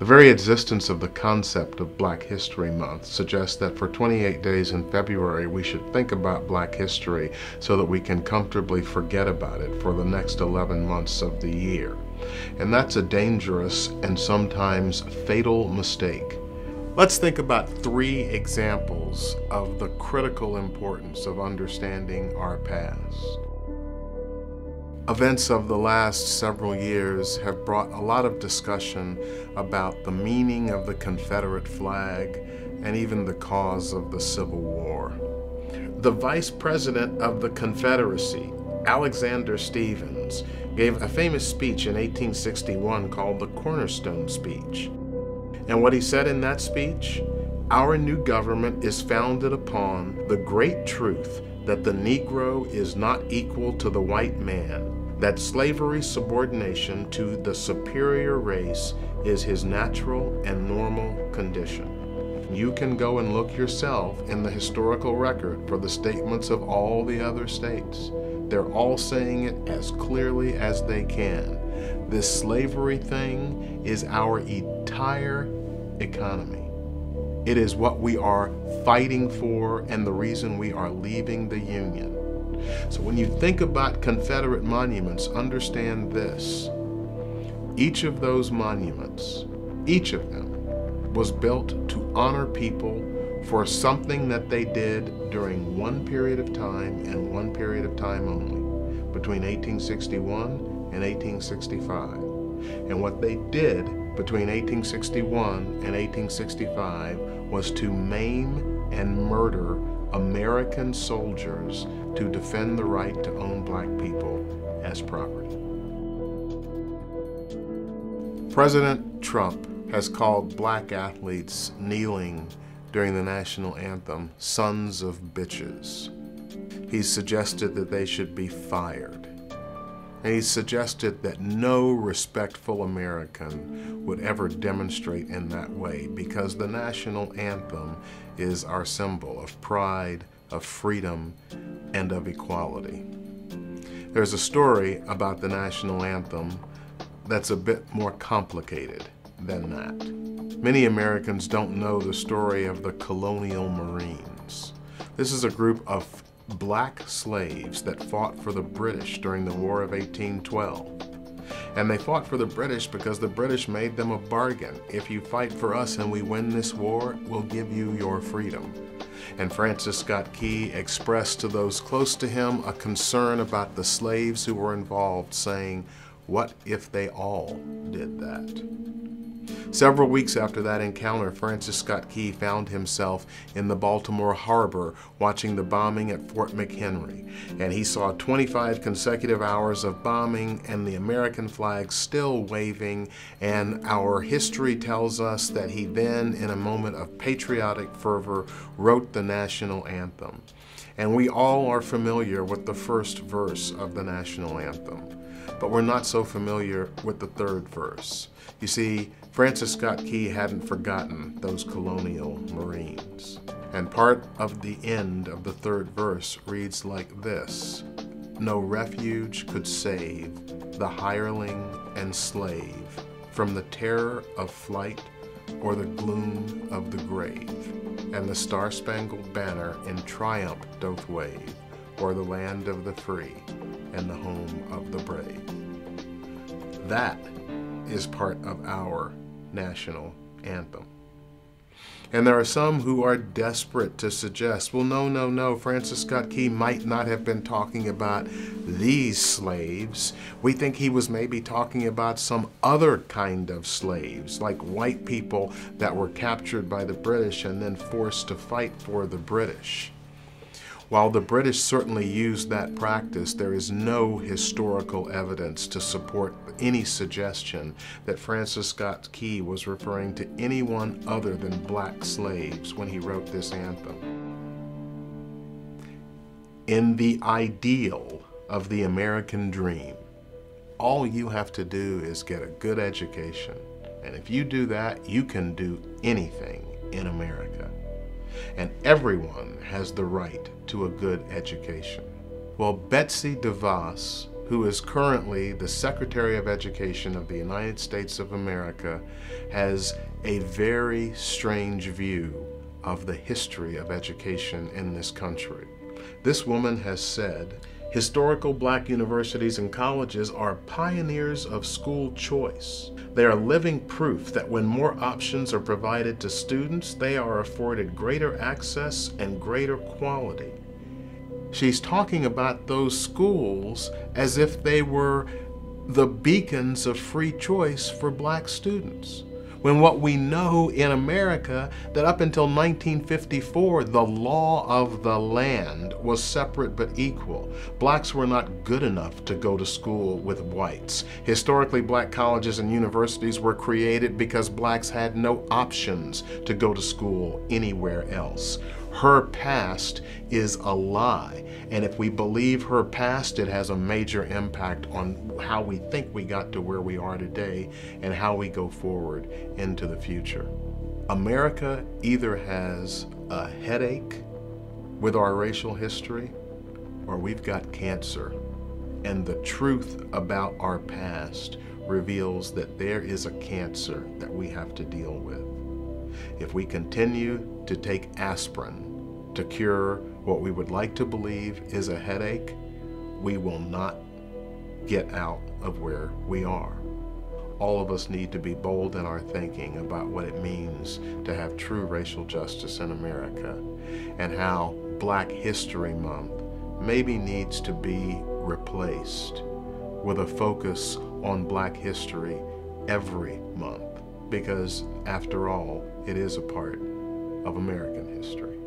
The very existence of the concept of Black History Month suggests that for 28 days in February we should think about Black history so that we can comfortably forget about it for the next 11 months of the year. And that's a dangerous and sometimes fatal mistake. Let's think about 3 examples of the critical importance of understanding our past. Events of the last several years have brought a lot of discussion about the meaning of the Confederate flag and even the cause of the Civil War. The Vice President of the Confederacy, Alexander Stephens, gave a famous speech in 1861 called the Cornerstone Speech. And what he said in that speech, "Our new government is founded upon the great truth that the Negro is not equal to the white man, that slavery's subordination to the superior race is his natural and normal condition." You can go and look yourself in the historical record for the statements of all the other states. They're all saying it as clearly as they can. This slavery thing is our entire economy. It is what we are fighting for and the reason we are leaving the Union. So when you think about Confederate monuments, understand this. Each of those monuments, each of them, was built to honor people for something that they did during one period of time and one period of time only, between 1861 and 1865. And what they did between 1861 and 1865 was to maim and murder American soldiers to defend the right to own black people as property. President Trump has called black athletes kneeling during the national anthem sons of bitches. He's suggested that they should be fired. And he suggested that no respectful American would ever demonstrate in that way because the national anthem is our symbol of pride, of freedom, and of equality. There's a story about the national anthem that's a bit more complicated than that. Many Americans don't know the story of the Colonial Marines. This is a group of black slaves that fought for the British during the War of 1812. And they fought for the British because the British made them a bargain. If you fight for us and we win this war, we'll give you your freedom. And Francis Scott Key expressed to those close to him a concern about the slaves who were involved, saying, "What if they all did that?" Several weeks after that encounter, Francis Scott Key found himself in the Baltimore harbor watching the bombing at Fort McHenry. And he saw 25 consecutive hours of bombing and the American flag still waving. And our history tells us that he then, in a moment of patriotic fervor, wrote the national anthem. And we all are familiar with the first verse of the national anthem, but we're not so familiar with the third verse. You see, Francis Scott Key hadn't forgotten those Colonial Marines. And part of the end of the third verse reads like this: "No refuge could save the hireling and slave from the terror of flight or the gloom of the grave. And the star-spangled banner in triumph doth wave o'er the land of the free and the home of the brave." That is part of our national anthem. And there are some who are desperate to suggest, well, no, Francis Scott Key might not have been talking about these slaves. We think he was maybe talking about some other kind of slaves, like white people that were captured by the British and then forced to fight for the British. While the British certainly used that practice, there is no historical evidence to support any suggestion that Francis Scott Key was referring to anyone other than black slaves when he wrote this anthem. In the ideal of the American dream, all you have to do is get a good education. And if you do that, you can do anything in America. And everyone has the right to a good education. Well, Betsy DeVos who is currently the Secretary of Education of the United States of America, has a very strange view of the history of education in this country. This woman has said, historical black universities and colleges are pioneers of school choice. They are living proof that when more options are provided to students, they are afforded greater access and greater quality. She's talking about those schools as if they were the beacons of free choice for black students. When what we know in America, that up until 1954, the law of the land was separate but equal. Blacks were not good enough to go to school with whites. Historically, black colleges and universities were created because blacks had no options to go to school anywhere else. Her past is a lie, and if we believe her past, it has a major impact on how we think we got to where we are today and how we go forward into the future. America either has a headache with our racial history, or we've got cancer, and the truth about our past reveals that there is a cancer that we have to deal with. If we continue to take aspirin to cure what we would like to believe is a headache, we will not get out of where we are. All of us need to be bold in our thinking about what it means to have true racial justice in America, and how Black History Month maybe needs to be replaced with a focus on Black history every month, because after all, it is a part of American history.